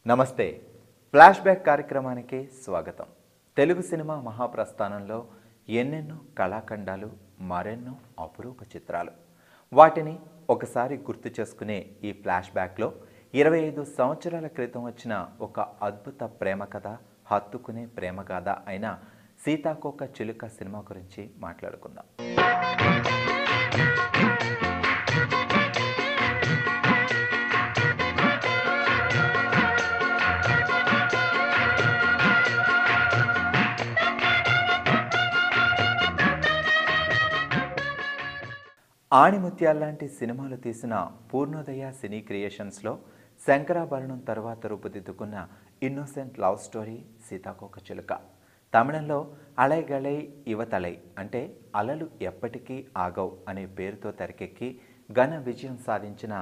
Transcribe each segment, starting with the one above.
నమస్తే flash back కార్యక్రమానికి స్వాగతం. తెలుగు సినిమా మహాప్రస్థానంలో ఎన్నెన్నో కళాఖండాలు, మరెన్నో అపురూప చిత్రాలు. వాటిని ఒకసారి గుర్తు చేసుకునే ఈ ఫ్లాష్ బ్యాక్లో 25 సంవత్సరాల క్రితం వచ్చిన ఒక అద్భుత ప్రేమ కథ, హత్తుకునే ప్రేమ కథ అయిన సీతాకోక చిలుక సినిమా గురించి మాట్లాడుకుందాం. ఆణిముత్యాల్లాంటి సినిమాలు తీసిన పూర్ణోదయ సినీ క్రియేషన్స్లో శంకరాభరణం తర్వాత రూపుదిద్దుకున్న ఇన్నోసెంట్ లవ్ స్టోరీ సీతాకోక చిలుక. తమిళంలో అలైగళై యువతలై అంటే అలలు ఎప్పటికీ ఆగవు అనే పేరుతో తెరకెక్కి ఘన విజయం సాధించిన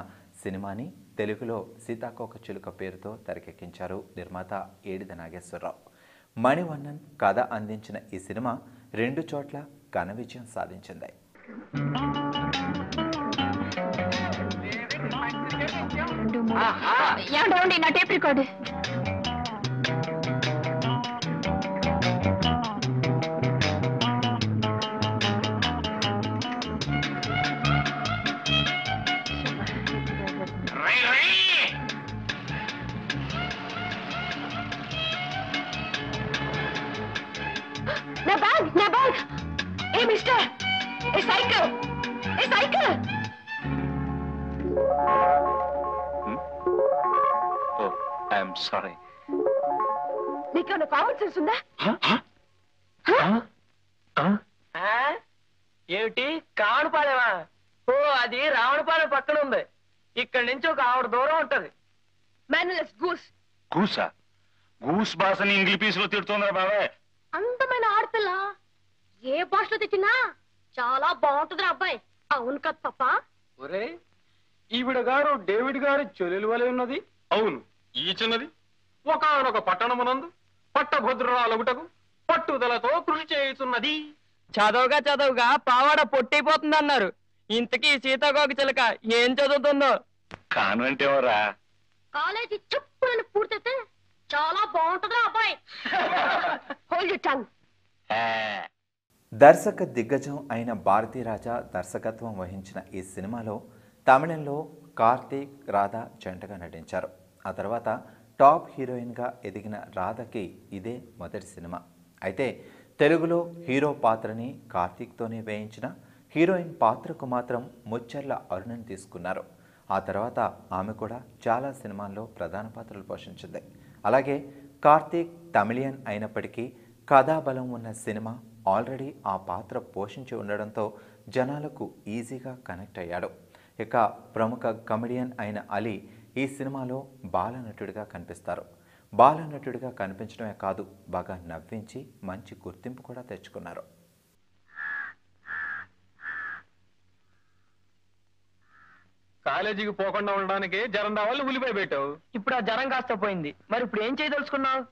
సినిమాని తెలుగులో సీతాకోక చిలుక పేరుతో తెరకెక్కించారు నిర్మాత ఏడిద నాగేశ్వరరావు. మణివన్నన్ కథ అందించిన ఈ సినిమా 2 చోట్ల ఘన విజయం సాధించింది. నా టేప్ రికార్డ్ నా bag A mister A cycle I'm sorry. నీకేమైనా కామన్ సెన్స్ ఉందా? ఏమిటి కావడపాలేవా? ఓ అది రావణపాలెం పక్కన ఉంది. ఇక్కడి నుంచి ఒక ఆవిడ దూరం ఉంటది. మేనలెస్ గూస్. గూసా? గూస్ భాషని ఇంగ్లీష్ పీసులో తిడుతుందా బాబాయ్? అందమైన ఆడపిల్ల ఏ భాషలో తెచ్చినా చాలా బాగుంటుంది అబ్బాయి. అవును కదా పాప? ఒరే ఈవిడ గారు డేవిడ్ గారి చెల్లెలు వలె ఉన్నది. అవును, ఈ చిన్నది ఒకనొక పట్టణమునందు పట్టభద్రురాలగుటకు పట్టుదలతో కృషి చేయుచున్నది. చదవగా పావాడ పొట్టైపోతుంది అన్నారు. ఇంతకీ సీతాకోక చిలుక ఏం చదువుతుందో? కాన్వెంట్ ఎవరా? కాలేజీ చెప్పులను పూర్తయితే చాలా బాగుంటుంది అబ్బాయి. Hold your tongue. దర్శక దిగ్గజం అయిన భారతీరాజా దర్శకత్వం వహించిన ఈ సినిమాలో తమిళంలో కార్తీక్, రాధ జంటగా నటించారు. ఆ తర్వాత టాప్ హీరోయిన్గా ఎదిగిన రాధకి ఇదే మొదటి సినిమా. అయితే తెలుగులో హీరో పాత్రని కార్తీక్తోనే వేయించిన హీరోయిన్ పాత్రకు మాత్రం ముచ్చెర్ల అరుణని తీసుకున్నారు. ఆ తర్వాత ఆమె కూడా చాలా సినిమాల్లో ప్రధాన పాత్రలు పోషించింది. అలాగే కార్తీక్ తమిళియన్ అయినప్పటికీ కథాబలం ఉన్న సినిమా ఆల్రెడీ ఆ పాత్ర పోషించి ఉండడంతో జనాలకు ఈజీగా కనెక్ట్ అయ్యాడు. ఇక ప్రముఖ కమెడియన్ అయిన అలీ ఈ సినిమాలో బాలనటుడిగా కనిపిస్తారు. బాలనటుడిగా కనిపించడమే కాదు, బాగా నవ్వించి మంచి గుర్తింపు కూడా తెచ్చుకున్నారు. కాలేజీకి పోకుండా ఉండడానికి జ్వరం రావాలి ఉల్లిపాయ పెట్టావు. ఇప్పుడు ఆ జ్వరం కాస్త పోయింది. మరి ఇప్పుడు ఏం చేయదలుచుకున్నావు?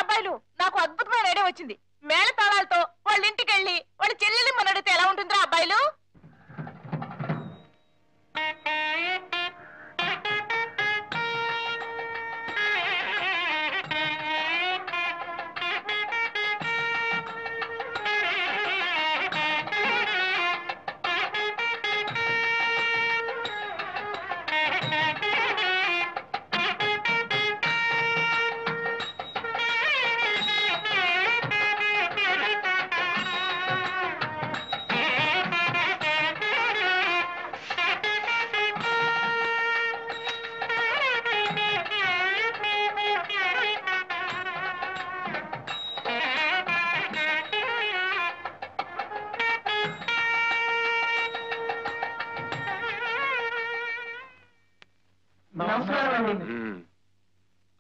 అబ్బాయిలు, నాకు అద్భుతమైన ఐడియా వచ్చింది. మేళ తాళాలతో వాళ్ళ ఇంటికి వెళ్ళి వాళ్ళ చెల్లెల్ని మన అడిగితే ఎలా ఉంటుందిరా అబ్బాయిలు?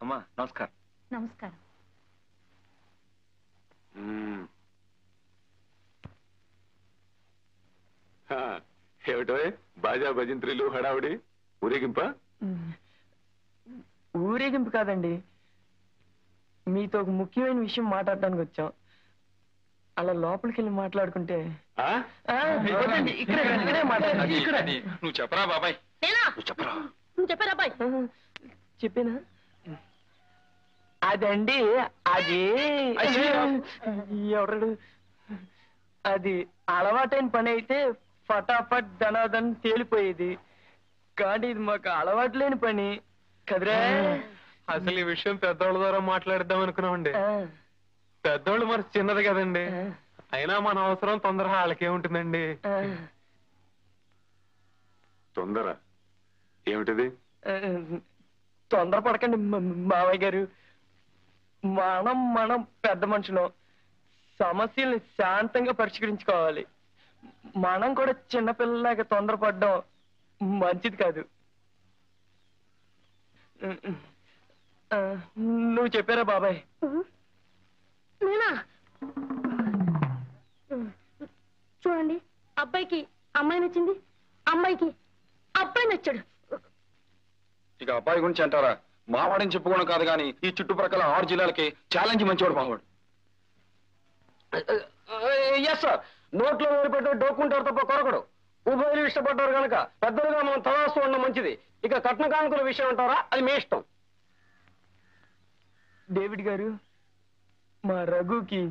అమ్మా నమస్కారం. నమస్కారం. ఏమిటో బాజా భజంత్రీలు హడావుడి ఊరేగింప? ఊరేగింపు కాదండి, మీతో ఒక ముఖ్యమైన విషయం మాట్లాడడానికి వచ్చాం. అలా లోపలికి వెళ్ళి మాట్లాడుకుంటే నువ్వు చెప్పరా బాబాయ్? నువ్వు చెప్పరా? నువ్వు చెప్పారా అబ్బాయి? చెప్పేనా? అదండి అది ఎవరు అది అలవాటైన పని అయితే ఫటాఫట్ ధనాధన్ తేలిపోయేది, కానీ ఇది మాకు అలవాటు లేని పని కదరా. అసలు ఈ విషయం పెద్దోళ్ళ ద్వారా మాట్లాడిద్దాం అనుకున్నామండి. పెద్దోళ్ళు మరి చిన్నది కదండి, అయినా మన అవసరం తొందర వాళ్ళకేముంటుందండి. తొందర ఏమిటిది? తొందర పడకండి మావయ్య గారు. మనం పెద్ద మనుషులం, సమస్యల్ని శాంతంగా పరిష్కరించుకోవాలి. మనం కూడా చిన్నపిల్లలాగా తొందరపడడం మంచిది కాదు. నువ్వు చెప్పారా బాబాయ్? నేనా? చూడండి, అబ్బాయికి అమ్మాయి నచ్చింది, అమ్మాయికి అబ్బాయి నచ్చాడు. ఇక అబ్బాయి గురించి అంటారా? మావాడని చెప్పుకోవడం కాదు కానీ ఈ చుట్టుప్రక్కల 6 జిల్లాలకి ఛాలెంజ్ మంచివాడు మావాడు. ఎస్ సార్, నోట్లో పెట్టే డోక్కుంటారు తప్ప కొరకడు. ఉభయలు ఇష్టపడ్డారు కనుక పెద్దలుగా మనం తదాస్తూ ఉండడం మంచిది. ఇక కట్న కానుకల విషయం అంటారా, అది మీ ఇష్టం. డేవిడ్ గారు, మా రఘుకి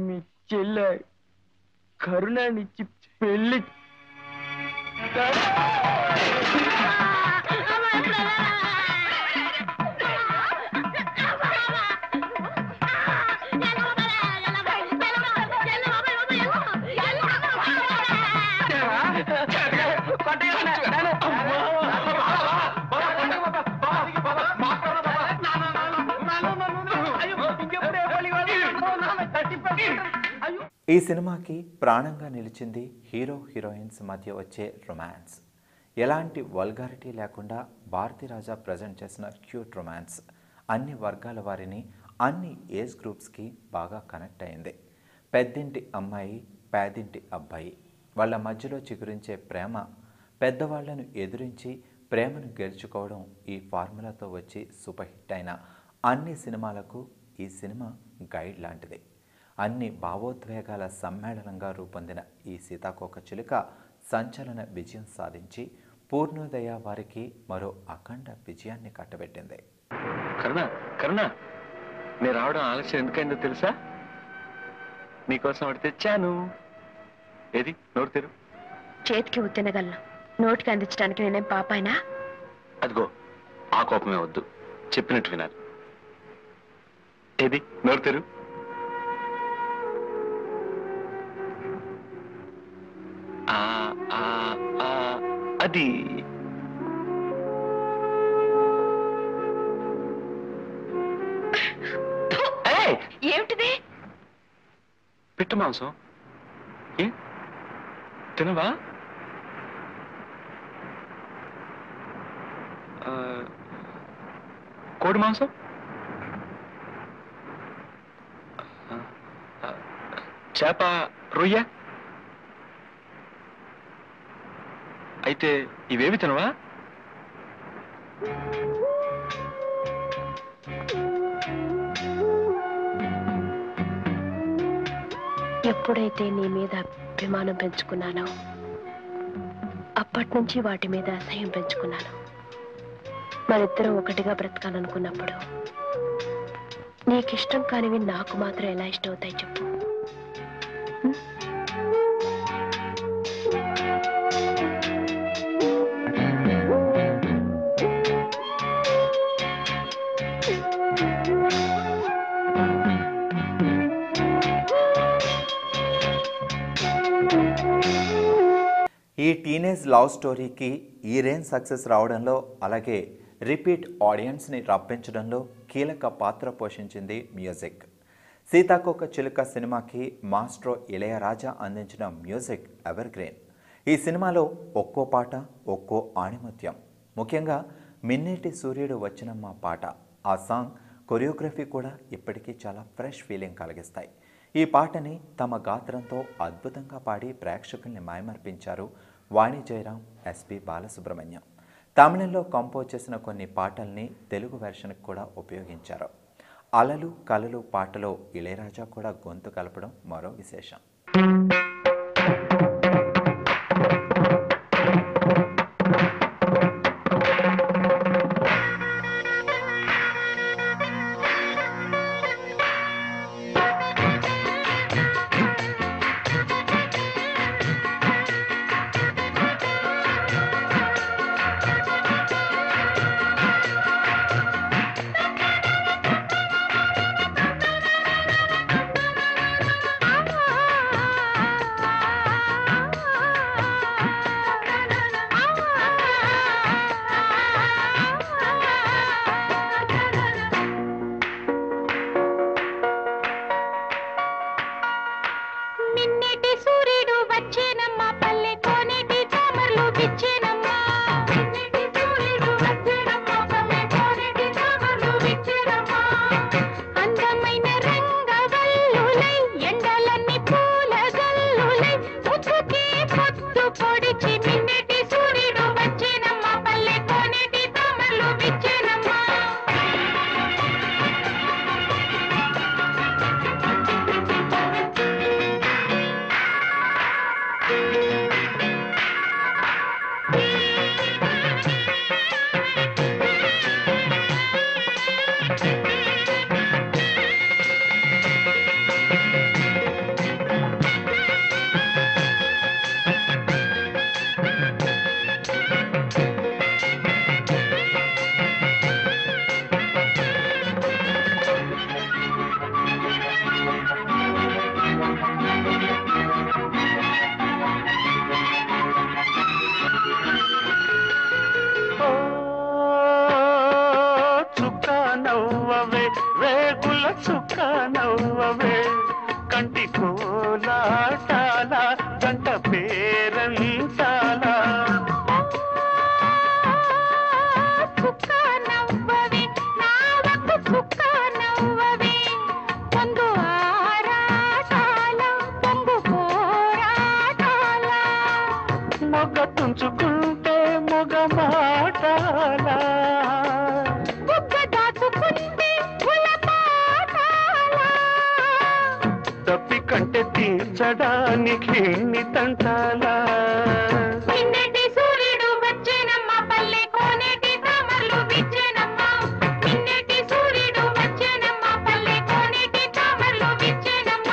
మీ చెల్లె కరుణానిచ్చి పెళ్లి ఈ సినిమాకి ప్రాణంగా నిలిచింది హీరో హీరోయిన్స్ మధ్య వచ్చే రొమాన్స్. ఎలాంటి వల్గారిటీ లేకుండా భారతీరాజా ప్రజెంట్ చేసిన క్యూట్ రొమాన్స్ అన్ని వర్గాల వారిని, అన్ని ఏజ్ గ్రూప్స్కి బాగా కనెక్ట్ అయింది. పెద్దింటి అమ్మాయి, పేదింటి అబ్బాయి, వాళ్ళ మధ్యలో చిగురించే ప్రేమ, పెద్దవాళ్లను ఎదురించి ప్రేమను గెలుచుకోవడం ఈ ఫార్ములాతో వచ్చి సూపర్ హిట్ అయిన అన్ని సినిమాలకు ఈ సినిమా గైడ్ లాంటిది. అన్ని భావోద్వేగాల సమ్మేళనంగా రూపొందిన ఈ సీతాకోకచిలుక సంచలన విజయం సాధించి పూర్ణోదయ వారికి మరో అఖండ విజయాన్ని కట్టబెట్టింది. కరుణ, నేను రావడం ఆలస్యం ఎందుకైందో తెలుసా? నీకోసం ఒకటి తెచ్చాను. ఏది? నోరు తెరు. చేతికి ఉత్తినగలను, నోటికి అందించడానికి నేనేం పాపాయినా? అదిగో, ఆ కోపమే వద్దు, చెప్పినట్టు వినాలి. ఏది? నోరు తెరు. అది ఏమిటిది? పిట్ట మాంసం. ఏ తినవా? కోడి మాంసం, చేప, రొయ్య. అయితే ఇవేవి తినవా? ఎప్పుడైతే నీ మీద అభిమానం పెంచుకున్నానో అప్పటి నుంచి వాటి మీద అసహ్యం పెంచుకున్నాను. మరిద్దరం ఒకటిగా బ్రతకాలనుకున్నప్పుడు నీకిష్టం కానివి నాకు మాత్రం ఎలా ఇష్టం అవుతాయి చెప్పు? ఈ టీనేజ్ లవ్ స్టోరీకి ఈ రేంజ్ సక్సెస్ రావడంలో, అలాగే రిపీట్ ఆడియన్స్ని రప్పించడంలో కీలక పాత్ర పోషించింది మ్యూజిక్. సీతాకోకచిలుక సినిమాకి మాస్ట్రో ఇళయరాజా అందించిన మ్యూజిక్ ఎవర్ గ్రీన్. ఈ సినిమాలో ఒక్కో పాట ఒక్కో ఆణిముత్యం. ముఖ్యంగా మిన్నేటి సూర్యుడు వచ్చినమ్మ పాట, ఆ సాంగ్ కొరియోగ్రఫీ కూడా ఇప్పటికీ చాలా ఫ్రెష్ ఫీలింగ్ కలిగిస్తాయి. ఈ పాటని తమ గాత్రంతో అద్భుతంగా పాడి ప్రేక్షకుల్ని మైమర్పించారు వాణి జయరాం, ఎస్పి బాలసుబ్రహ్మణ్యం. తమిళంలో కంపోజ్ చేసిన కొన్ని పాటల్ని తెలుగు వెర్షన్కి కూడా ఉపయోగించారు. అలలు కలలు పాటలో ఇళయరాజా కూడా గొంతు కలపడం మరో విశేషం. దీనికి ఎన్ని తంటాలా నిన్నటి సూర్యుడు వచ్చేనమ్మ పల్లె కోనేటి తామరలు విచ్చేనమ్మ నిన్నటి సూర్యుడు వచ్చేనమ్మ పల్లె కోనేటి తామరలు విచ్చేనమ్మ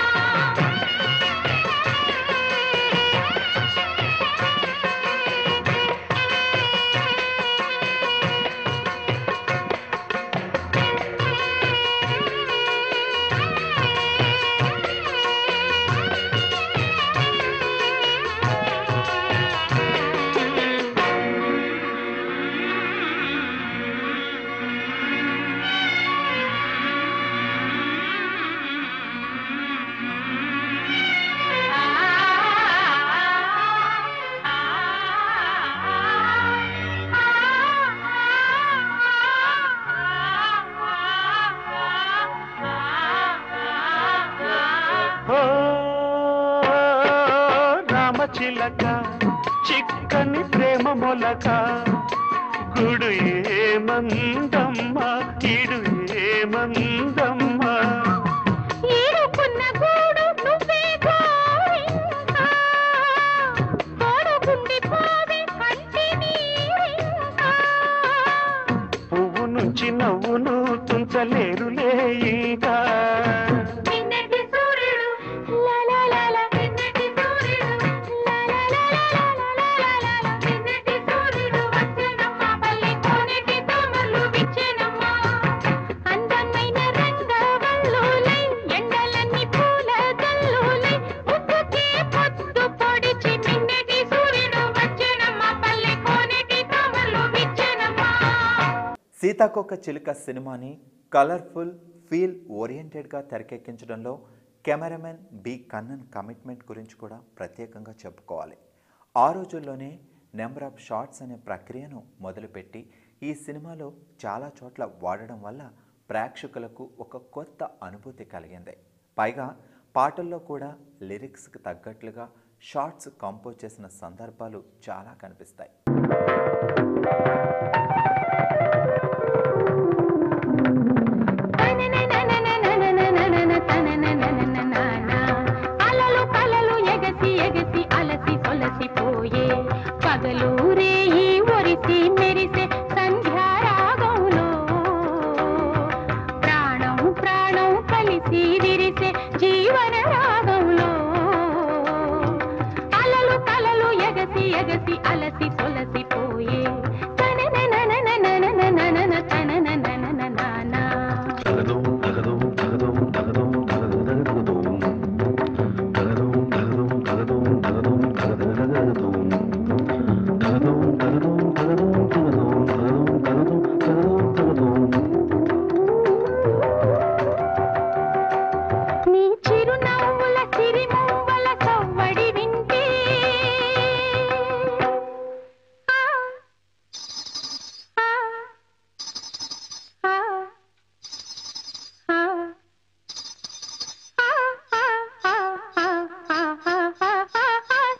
ఓ రామచిలక చిక్కని ప్రేమ మొలక గుడు ఏమందమ్మా ఇడు ఏమందమ్మా ఈడుకున్న గూడు నువ్వే గోరింకా తోడుకుండి పోవే కంటి నీరింకా పువ్వు నుంచి నవ్వును తుంచలేరులే ఇంకా నిన్నటి సూర్యుడు లా లా లా లా నిన్నటి సూర్యుడు లా లా లా లా లా లా లా లా నిన్నటి సూర్యుడు వచ్చేనమ్మ పల్లె కోనేటి తామరలు విచ్చేనమ్మ అందమైన రంగవల్లులై ఎండలన్నీ పూల గల్లులై ముక్కుకే పొద్దు పొడిచి నిన్నటి సూర్యుడు వచ్చేనమ్మ పల్లె కోనేటి తామరలు విచ్చేనమ్మ సీతాకోక చిలుక సినిమాని కలర్ఫుల్ ఫీల్ ఓరియంటెడ్గా తెరకెక్కించడంలో కెమెరామెన్ బి కన్నన్ కమిట్మెంట్ గురించి కూడా ప్రత్యేకంగా చెప్పుకోవాలి. ఆ రోజుల్లోనే నెంబర్ ఆఫ్ షాట్స్ అనే ప్రక్రియను మొదలుపెట్టి ఈ సినిమాలో చాలా చోట్ల వాడడం వల్ల ప్రేక్షకులకు ఒక కొత్త అనుభూతి కలిగింది. పైగా పాటల్లో కూడా లిరిక్స్కి తగ్గట్లుగా షార్ట్స్ కంపోజ్ చేసిన సందర్భాలు చాలా కనిపిస్తాయి. అలలు కలలు ఎగసి ఎగసి అలసి సొలసిపోయే పగలూరే ఈ ఒరిసి మెరిసే సంధ్యారాగంలో ప్రాణం ప్రాణం కలిసి విరిసే జీవన రాగంలో అలలు కలలు ఎగసి ఎగసి అలసి సొలసిపోయే నీ చిరునవ్వుల సిరిమవ్వల సవ్వడి వింటే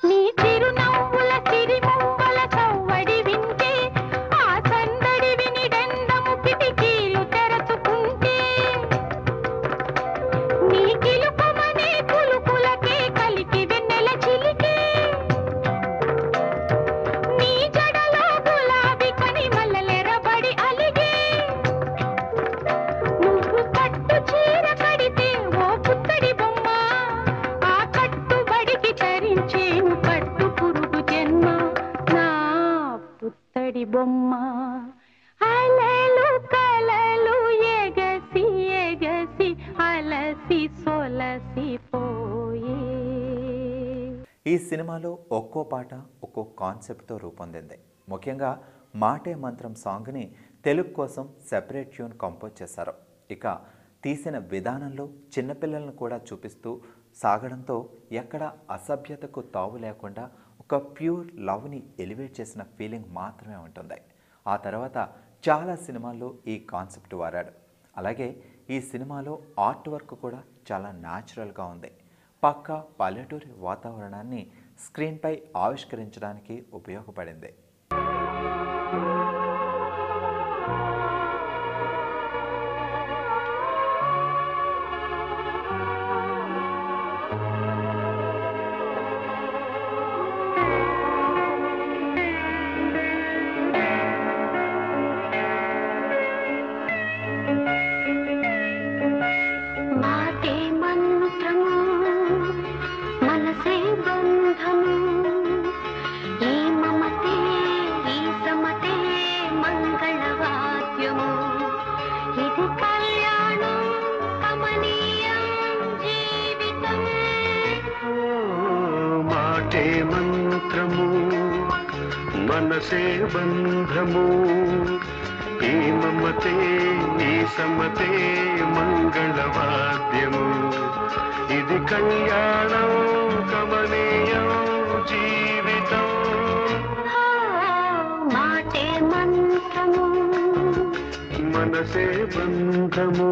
నీ చిరునవ్వుల సిరిమవ్వల సవ్వడి వింటే ఆ సందడి విని డందము కిటికీలు తెరచుకుంటే నీ కిలుకమనే కులుకులకే కలికి వెన్నెల చిలికే నీ జడలో గులాబీ కని మల్లెలెరబడి అలిగే నువ్వు పట్టు చీర కడితే ఓ పుత్తడి బొమ్మ ఆ కట్టుబడికి తరించేను పట్టు పురుగు జన్మ నా పుత్తడి బొమ్మ అలలు కలలు ఎగసి ఎగసి అలసి సొలసిపోయే. ఈ సినిమాలో ఒక్కో పాట ఒక్కో కాన్సెప్ట్తో రూపొందింది. ముఖ్యంగా మాటే మంత్రం సాంగ్ని తెలుగు కోసం సెపరేట్ ట్యూన్ కంపోజ్ చేశారు. ఇక తీసిన విధానంలో చిన్నపిల్లలను కూడా చూపిస్తూ సాగడంతో ఎక్కడ అసభ్యతకు తావు లేకుండా ఒక ప్యూర్ లవ్ని ఎలివేట్ చేసిన ఫీలింగ్ మాత్రమే ఉంటుంది. ఆ తర్వాత చాలా సినిమాల్లో ఈ కాన్సెప్ట్ వాడాడు. అలాగే ఈ సినిమాలో ఆర్ట్ వర్క్ కూడా చాలా న్యాచురల్గా ఉంది. పక్కా పల్లెటూరి వాతావరణాన్ని స్క్రీన్పై ఆవిష్కరించడానికి ఉపయోగపడింది. మాటే మంత్రము మనసే బంధము ఈ మమతే ఈ సమతే మంగళవాద్యము ఇది కళ్యాణం కమనీయం జీవితం మాటే మంత్రము మనసే బంధము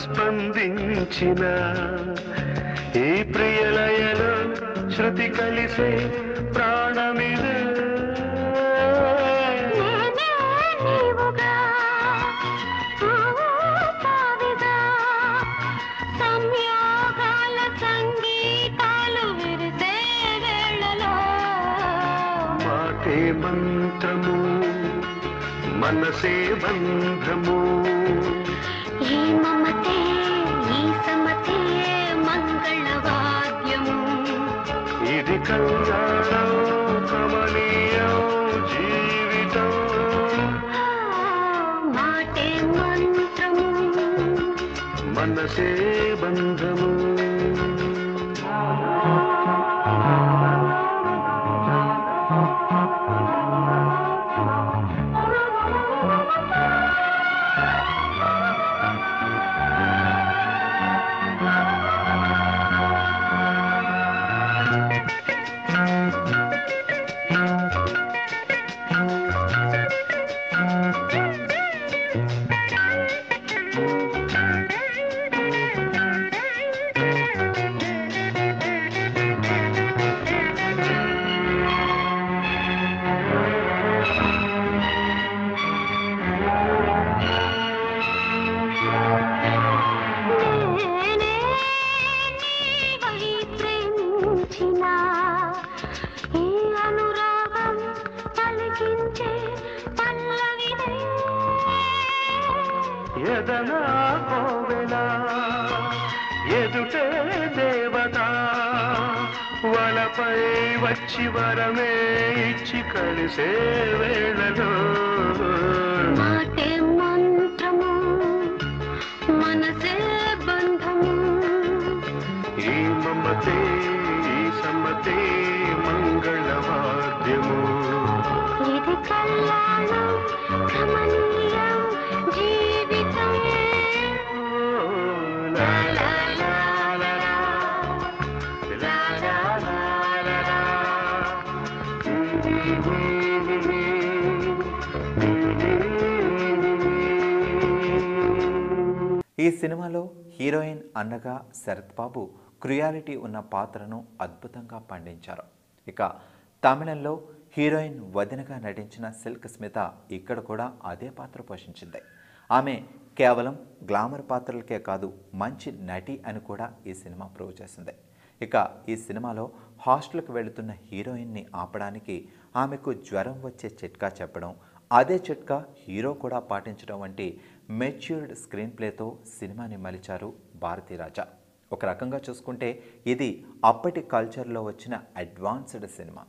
స్పందించిన ఈ ప్రియలయలో శృతి కలిసే ప్రాణమిదే సంయోగాల సంగీతాలు విరిసే వేళలో మాటే మంత్రము మనసే బంధము ఈ మమతే ఈ సమతే మంగళవాద్యము ఇది కళ్యాణం కమనీయం జీవితం మాటే మంత్రము మనసే బంధము ఎదనా కోవెల ఎదుటే దేవత వలపై వచ్చి వరమే ఇచ్చి కలిసే వేళలో మాటే మంత్రము మనసే బంధము ఈ మమతే ఈ సమతే మంగళవాద్యము ఇది కళ్యాణం కమనీయం జీవితం లా లా లా లా లా లా లా లా లా లా. ఈ సినిమాలో హీరోయిన్ అన్నగా శరత్ బాబు క్రుయాలిటీ ఉన్న పాత్రను అద్భుతంగా పండించారు. ఇక తమిళంలో హీరోయిన్ వదినగా నటించిన సిల్క్ స్మిత ఇక్కడ కూడా అదే పాత్ర పోషించింది. ఆమె కేవలం గ్లామర్ పాత్రలకే కాదు మంచి నటి అని కూడా ఈ సినిమా ప్రూవ్ చేసింది. ఇక ఈ సినిమాలో హాస్టల్కి వెళుతున్న హీరోయిన్ని ఆపడానికి ఆమెకు జ్వరం వచ్చే చిట్కా చెప్పడం, అదే చిట్కా హీరో కూడా పాటించడం వంటి మెచ్యూర్డ్ స్క్రీన్ ప్లేతో సినిమాని మలిచారు భారతీరాజా. ఒక రకంగా చూసుకుంటే ఇది అప్పటి కల్చర్లో వచ్చిన అడ్వాన్స్డ్ సినిమా.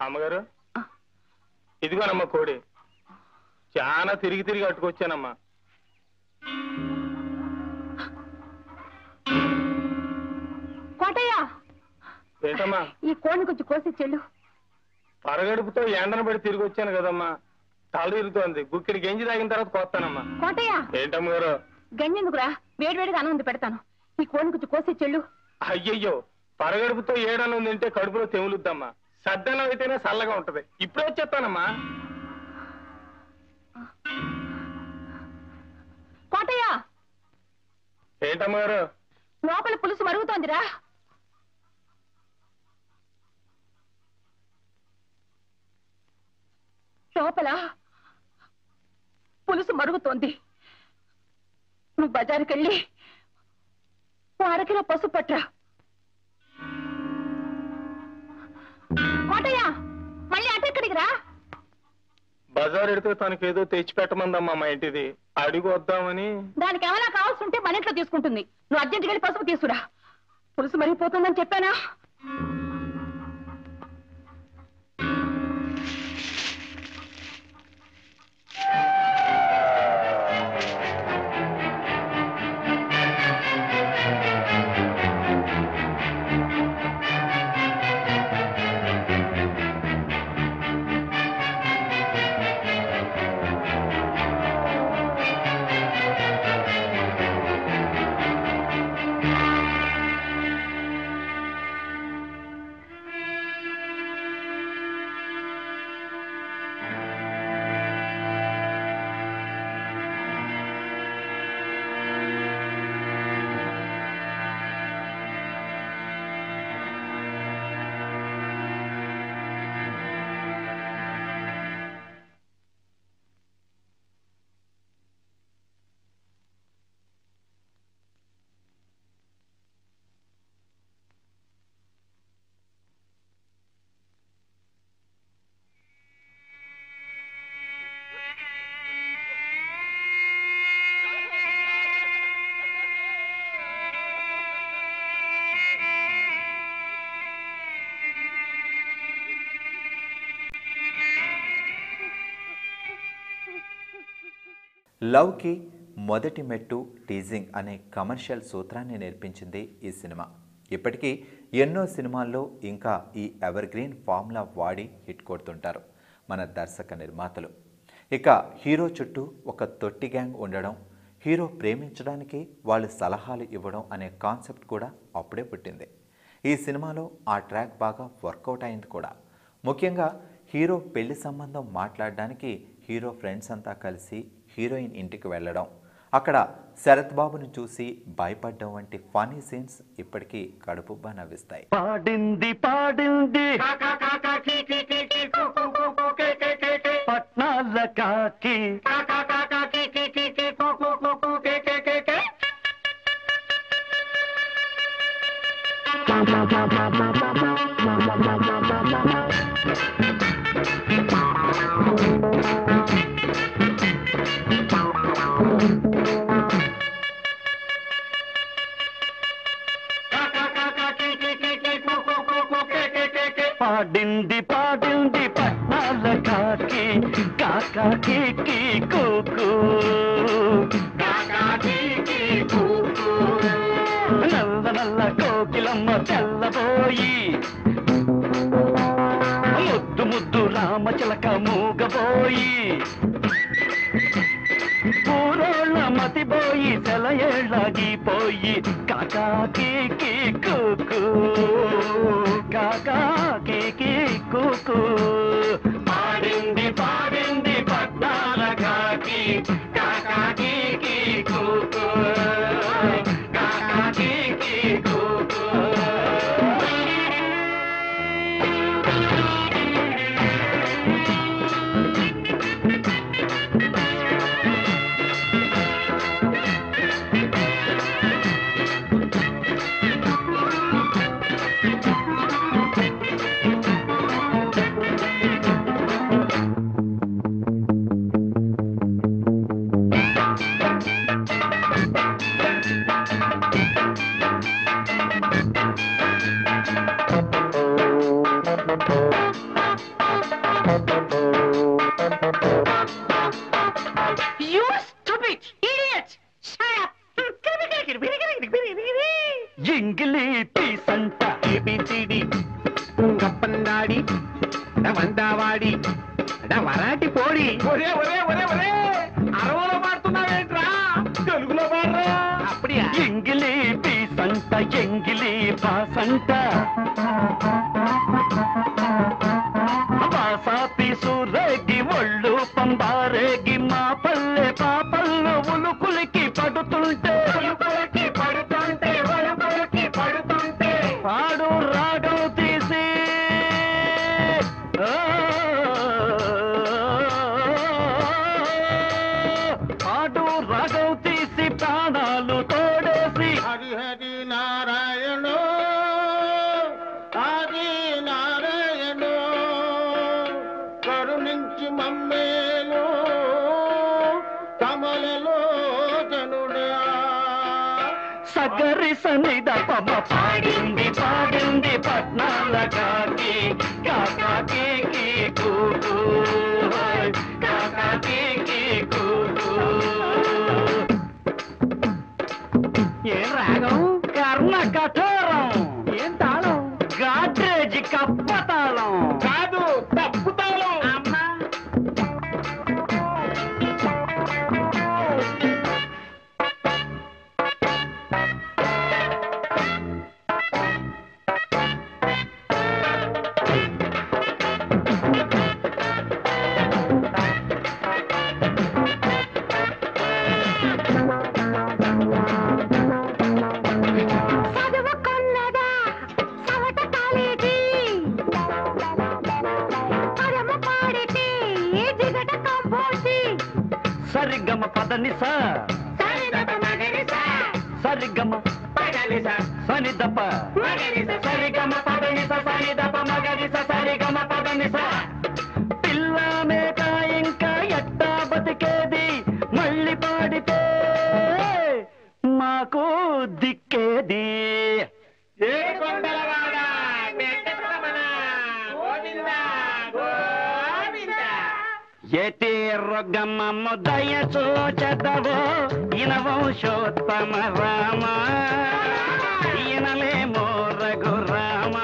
అమ్మగారు ఇదిగోనమ్మా కోడి చాలా తిరిగి తిరిగి అట్టుకొచ్చానమ్మా. కోటయ్య ఏంటమ్మా? ఈ కోడిని కొంచెం కోసి చెల్లు. పరగడుపుతో ఎండను పడి తిరిగి వచ్చాను కదమ్మా, తల తిరుగుతోంది. గుక్కిడి గంజి తాగిన తర్వాత కోస్తానమ్మా. కోటయ్య ఏంటమ్మగారు? గంజెందుకురా, వేడివేడిగా అన్నం ఉంది పెడతాను. ఈ కోడిని కొంచెం కోసి చెల్లు. అయ్యయ్యో, పరగడుపుతో ఏడన్నం తింటే కడుపులో తెములుద్దమ్మా. సద్దన్నం అయితేనే చల్లగా ఉంటది. ఇప్పుడే వచ్చేస్తానమ్మా. కోటయ్య ఏంటమ్మగారు? లోపల పులుసు మరుగుతోందిరా. లోపల పులుసు మరుగుతోంది. నువ్వు బజారుకెళ్ళి అరకిలో పసుపు పట్రా. కోటయ్య మళ్ళీ అటెక్కడికి రా. బజార్ ఎడితే తనకేదో తెచ్చిపెట్టమందమ్మా మా ఇంటిది, అడిగి వద్దామని. దానికి ఏమైనా కావాల్సి ఉంటే మన ఇంట్లో తీసుకుంటుంది. నువ్వు అర్జెంట్కి వెళ్ళి పసుపు తీసుకురా. పులుసు మరిగిపోతుందని చెప్పానా? లవ్కి మొదటి మెట్టు టీజింగ్ అనే కమర్షియల్ సూత్రాన్ని నేర్పించింది ఈ సినిమా. ఇప్పటికీ ఎన్నో సినిమాల్లో ఇంకా ఈ ఎవర్ గ్రీన్ ఫార్ములా వాడి హిట్ కొడుతుంటారు మన దర్శక నిర్మాతలు. ఇక హీరో చుట్టూ ఒక తొట్టి గ్యాంగ్ ఉండడం, హీరో ప్రేమించడానికి వాళ్ళు సలహాలు ఇవ్వడం అనే కాన్సెప్ట్ కూడా అప్పుడే పుట్టింది. ఈ సినిమాలో ఆ ట్రాక్ బాగా వర్కౌట్ అయింది కూడా. ముఖ్యంగా హీరో పెళ్లి సంబంధం మాట్లాడడానికి హీరో ఫ్రెండ్స్ అంతా కలిసి హీరోయిన్ ఇంటికి వెళ్ళడం, అక్కడ శరత్ బాబుని చూసి భయపడ్డం వంటి ఫనీ సీన్స్ ఇప్పటికీ కడుపుబ్బా నవ్విస్తాయి. పాడింది పాడింది పట్నాల కాకి పాడింది పాడింది పట్నాల కాకి కాకి కూకు నల్ల నల్ల కోకిలమ్మ తెల్లబోయి ముద్దు ముద్దు రామచిలక మూగబోయి ఊరోళ్ళ మతిపోయి సెలయేళ్ళగిపోయి కాకాకి కూకు కాకాకి కూకు పాడింది పాడింది పట్నాల కాకి కాకాకి కూకు కాకాకి కూకు ఎంగిలి పీసంట ఏబిసిడి కప్పందాడి వందావాడి వరాటి పోడి ఒరే ఒరే ఒరే ఒరే అరవలో పాడుతున్నావేంట్రా తెలుగులో పాడరా అప్పుడే ఎంగిలి పీసంట ఎంగిలి పాసంట పాసా పీసు రేగి ఒళ్ళు పంబారేగి మా పల్లె పాపల్లో ఉలుకులికి పడుతుంటే పాడు రాగం తీసి పాడు రాగం తీసి ప్రాణాలు తోడేసి హరి హరి నారాయణ హరి నారాయణ కరుణించి మమ్మేలు కమలలో జనుడా సగరి సన్నిధ పమ పాడింది పాడింది పట్నాల కాకి కాకి కూకు కాకి కూకు ఏం రాగం కర్ణ కఠోరం ఏం తాళం గాడ్రేజ్ కప్పతాళం కాదు తప్పు తాళం అమ్మా చదువుకున్నదా సవట కాలేజీ పరమ పాడితే జిగట కంపోజీ సరిగమ పదని సరిదప మగరిస సరిగమ పగలిస సనిదప మగరిస సరిగమ పదనిస సనిదప మగరిస సరిగమ పదనిస పిల్ల మేక ఇంకా ఎట్టా బతికేది మళ్ళీ పాడితే మాకు దిక్కేది ఎటి రొగ్గమ్మ దయ చూచదవో ఇనవంశోత్తమ రామ ఈనలేమో రఘురామ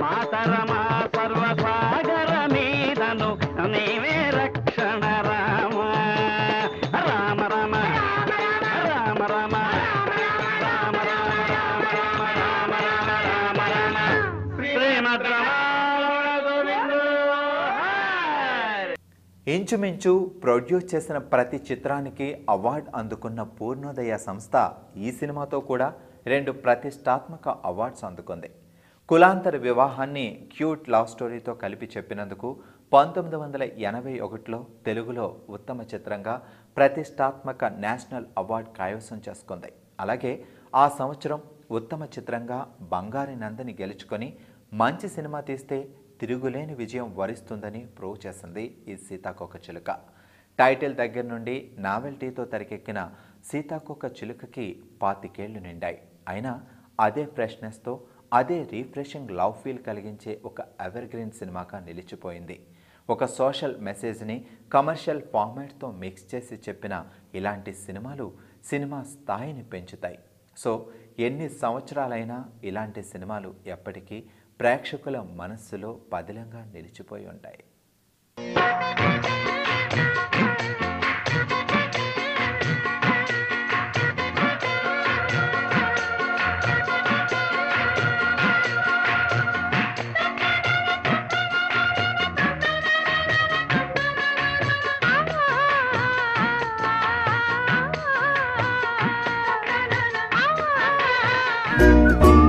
మాతరమా సర్వసాగర మీదను నీవే రక్షణ రామ రామ రామ రామ రామ రామ రామ రామ రామ రామ రామ శ్రీమద్రమ ఇంచుమించు ప్రొడ్యూస్ చేసిన ప్రతి చిత్రానికి అవార్డు అందుకున్న పూర్ణోదయ సంస్థ ఈ సినిమాతో కూడా 2 ప్రతిష్టాత్మక అవార్డ్స్ అందుకుంది. కులాంతర వివాహాన్ని క్యూట్ లవ్ స్టోరీతో కలిపి చెప్పినందుకు 1981లో తెలుగులో ఉత్తమ చిత్రంగా ప్రతిష్టాత్మక నేషనల్ అవార్డు కైవసం చేసుకుంది. అలాగే ఆ సంవత్సరం ఉత్తమ చిత్రంగా బంగారి నందిని గెలుచుకొని మంచి సినిమా తీస్తే తిరుగులేని విజయం వరిస్తుందని ప్రూవ్ చేసింది ఈ సీతాకోక చిలుక. టైటిల్ దగ్గర నుండి నావెల్టీతో తెరకెక్కిన సీతాకోక చిలుకకి 25 ఏళ్లు నిండాయి. అయినా అదే ఫ్రెష్నెస్తో అదే రీఫ్రెషింగ్ లవ్ ఫీల్ కలిగించే ఒక ఎవర్ గ్రీన్ సినిమాగా నిలిచిపోయింది. ఒక సోషల్ మెసేజ్ని కమర్షియల్ ఫార్మాట్తో మిక్స్ చేసి చెప్పిన ఇలాంటి సినిమాలు సినిమా స్థాయిని పెంచుతాయి. సో ఎన్ని సంవత్సరాలైనా ఇలాంటి సినిమాలు ఎప్పటికీ ప్రేక్షకుల మనస్సులో పదిలంగా నిలిచిపోయి ఉంటాయి. ఆ